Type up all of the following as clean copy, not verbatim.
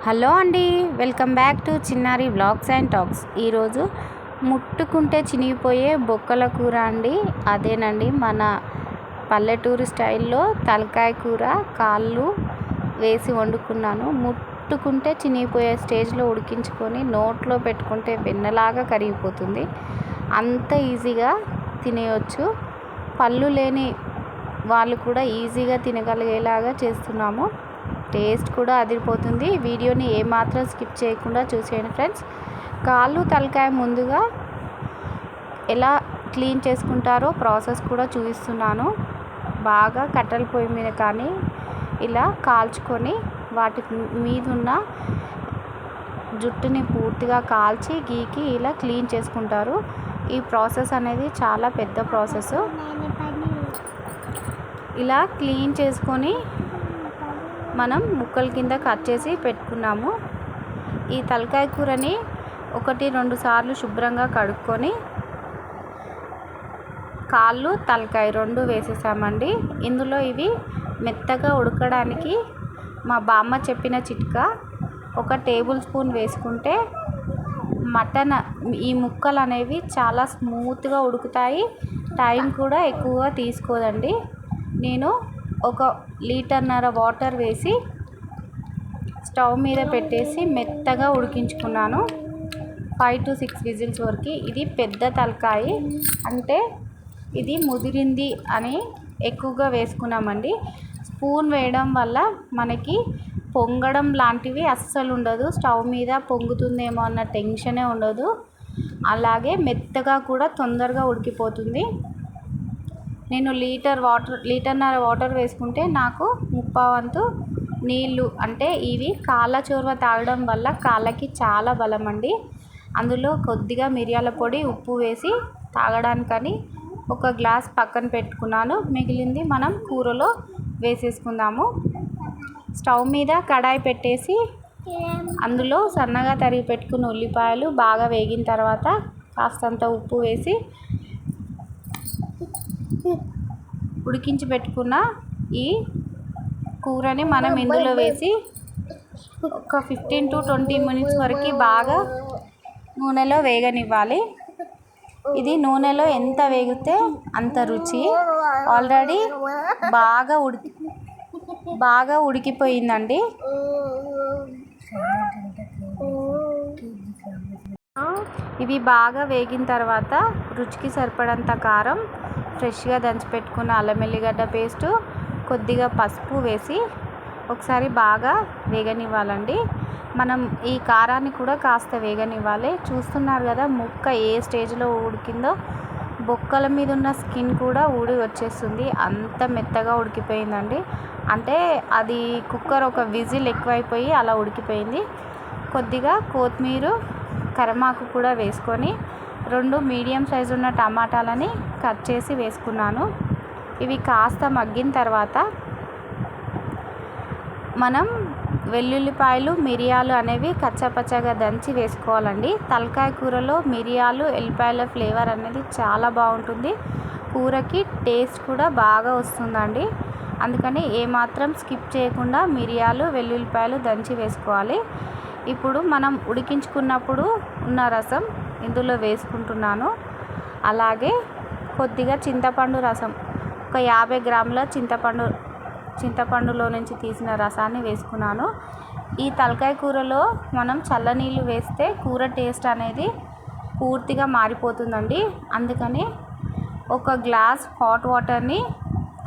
Hello అండి, welcome back to చిన్నారి vlogs and talks. ఈరోజు ముట్టుకుంటే చినిగిపోయే బొక్కల కూర అండి. అదేనండి మన పల్లెటూరు స్టైల్లో తలకాయ కూర కాళ్ళు వేసి వండుకున్నాను. ముట్టుకుంటే చినిగిపోయే స్టేజ్లో ఉడికించుకొని నోట్లో పెట్టుకుంటే వెన్నలాగా కరిగిపోతుంది. అంత ఈజీగా తినేయచ్చు. పళ్ళు లేని వాళ్ళు కూడా ఈజీగా తినగలిగేలాగా చేస్తున్నాము. టేస్ట్ కూడా అదిరిపోతుంది. వీడియోని ఏమాత్రం స్కిప్ చేయకుండా చూసేయండి ఫ్రెండ్స్. కాళ్ళు తలకాయ ముందుగా ఎలా క్లీన్ చేసుకుంటారో ప్రాసెస్ కూడా చూపిస్తున్నాను. బాగా కట్టెల పొయ్యి మీద కానీ ఇలా కాల్చుకొని వాటి మీద ఉన్న జుట్టుని పూర్తిగా కాల్చి గీకి ఇలా క్లీన్ చేసుకుంటారు. ఈ ప్రాసెస్ అనేది చాలా పెద్ద ప్రాసెస్. ఇలా క్లీన్ చేసుకొని మనం ముక్కల కింద కట్ చేసి పెట్టుకున్నాము. ఈ తలకాయ కూరని 1-2 సార్లు శుభ్రంగా కడుక్కొని కాళ్ళు తలకాయ 2 వేసేసామండి. ఇందులో ఇవి మెత్తగా ఉడకడానికి మా బామ్మ చెప్పిన చిట్కా 1 టేబుల్ స్పూన్ వేసుకుంటే మటన్ ఈ ముక్కలు అనేవి చాలా స్మూత్గా ఉడుకుతాయి. టైం కూడా ఎక్కువగా తీసుకోదండి. నేను 1 లీటర్న్నర వాటర్ వేసి స్టవ్ మీద పెట్టేసి మెత్తగా ఉడికించుకున్నాను. 5 to 6 విజిల్స్ వరకు. ఇది పెద్ద తలకాయ అంటే ఇది ముదిరింది అని ఎక్కువగా వేసుకున్నామండి. స్పూన్ వేయడం వల్ల మనకి పొంగడం లాంటివి అస్సలు ఉండదు. స్టవ్ మీద పొంగుతుందేమో అన్న టెన్షనే ఉండదు. అలాగే మెత్తగా కూడా తొందరగా ఉడికిపోతుంది. నేను లీటర్న్నర వాటర్ వేసుకుంటే నాకు 1/4 వంతు నీళ్ళు, అంటే ఇవి కాళ్ళ చొరవ తాగడం వల్ల కాళ్ళకి చాలా బలం అండి. అందులో కొద్దిగా మిరియాల పొడి ఉప్పు వేసి తాగడానికని 1 గ్లాస్ పక్కన పెట్టుకున్నాను. మిగిలింది మనం కూరలో వేసేసుకుందాము. స్టవ్ మీద కడాయి పెట్టేసి అందులో సన్నగా తరిగి పెట్టుకున్న ఉల్లిపాయలు బాగా వేగిన తర్వాత కాస్తంత ఉప్పు వేసి ఉడికించి పెట్టుకున్న ఈ కూరని మనం ఇందులో వేసి ఒక 15 to 20 మినిట్స్ వరకు బాగా నూనెలో వేగనివ్వాలి. ఇది నూనెలో ఎంత వేగితే అంత రుచి. ఆల్రెడీ బాగా ఉడికిపోయిందండి. ఇవి బాగా వేగిన తర్వాత రుచికి సరిపడంత కారం, ఫ్రెష్గా దంచి పెట్టుకున్న అల్లం ఎల్లిగడ్డ పేస్టు, కొద్దిగా పసుపు వేసి ఒకసారి బాగా వేగనివ్వాలండి. మనం ఈ కారాన్ని కూడా కాస్త వేగనివ్వాలి. చూస్తున్నారు కదా ముక్క ఏ స్టేజ్లో ఉడికిందో. బొక్కల మీద ఉన్న స్కిన్ కూడా ఊడి వచ్చేస్తుంది. అంత మెత్తగా ఉడికిపోయిందండి. అంటే అది కుక్కర్ 1 విజిల్ ఎక్కువైపోయి అలా ఉడికిపోయింది. కొద్దిగా కొత్తిమీర, కరివేపాకు కూడా వేసుకొని 2 మీడియం సైజు ఉన్న టమాటాలని కట్ చేసి వేసుకున్నాను. ఇవి కాస్త మగ్గిన తర్వాత మనం వెల్లుల్లిపాయలు, మిరియాలు అనేవి కచ్చాపచ్చాగా దంచి వేసుకోవాలండి. తలకాయ కూరలో మిరియాలు, ఎల్లిపాయల ఫ్లేవర్ అనేది చాలా బాగుంటుంది. కూరకి టేస్ట్ కూడా బాగా వస్తుందండి. అందుకని ఏమాత్రం స్కిప్ చేయకుండా మిరియాలు, వెల్లుల్లిపాయలు దంచి వేసుకోవాలి. ఇప్పుడు మనం ఉడికించుకున్నప్పుడు ఉన్న రసం ఇందులో వేసుకుంటున్నాను. అలాగే కొద్దిగా చింతపండు రసం, ఒక 50 గ్రాముల చింతపండులో నుంచి తీసిన రసాన్ని వేసుకున్నాను. ఈ తలకాయ కూరలో మనం చల్లనీళ్ళు వేస్తే కూర టేస్ట్ అనేది పూర్తిగా మారిపోతుందండి. అందుకని 1 గ్లాస్ హాట్ వాటర్ని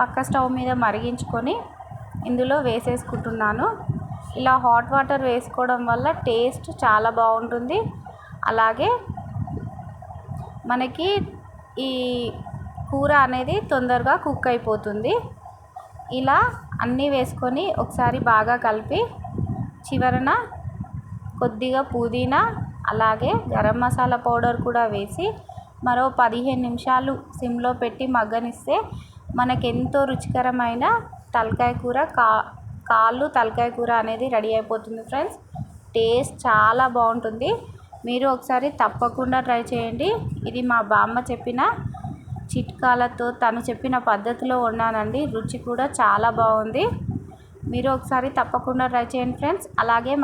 పక్క స్టవ్ మీద మరిగించుకొని ఇందులో వేసేసుకుంటున్నాను. ఇలా హాట్ వాటర్ వేసుకోవడం వల్ల టేస్ట్ చాలా బాగుంటుంది. అలాగే మనకి ఈ కూర అనేది తొందరగా కుక్ అయిపోతుంది. ఇలా అన్నీ వేసుకొని ఒకసారి బాగా కలిపి చివరన కొద్దిగా పుదీనా, అలాగే గరం మసాలా పౌడర్ కూడా వేసి మరో 15 నిమిషాలు సిమ్లో పెట్టి మగ్గనిస్తే మనకెంతో రుచికరమైన తలకాయ కూర కాళ్ళు తలకాయ కూర అనేది రెడీ అయిపోతుంది ఫ్రెండ్స్. టేస్ట్ చాలా బాగుంటుంది. మీరు ఒకసారి తప్పకుండా ట్రై చేయండి. ఇది మా బామ్మ చెప్పిన చిట్కాలతో తను చెప్పిన పద్ధతిలో వండానండి. రుచి కూడా చాలా బాగుంది. మీరు ఒకసారి తప్పకుండా ట్రై చేయండి ఫ్రెండ్స్. అలాగే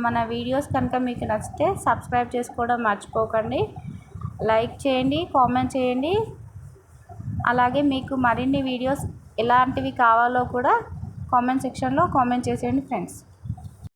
మన వీడియోస్ కనుక మీకు నచ్చితే సబ్స్క్రైబ్ చేసుకోవడం మర్చిపోకండి. లైక్ చేయండి, కామెంట్ చేయండి. అలాగే మీకు మరిన్ని వీడియోస్ ఎలాంటివి కావాలో కూడా కామెంట్ సెక్షన్లో కామెంట్ చేసేయండి ఫ్రెండ్స్.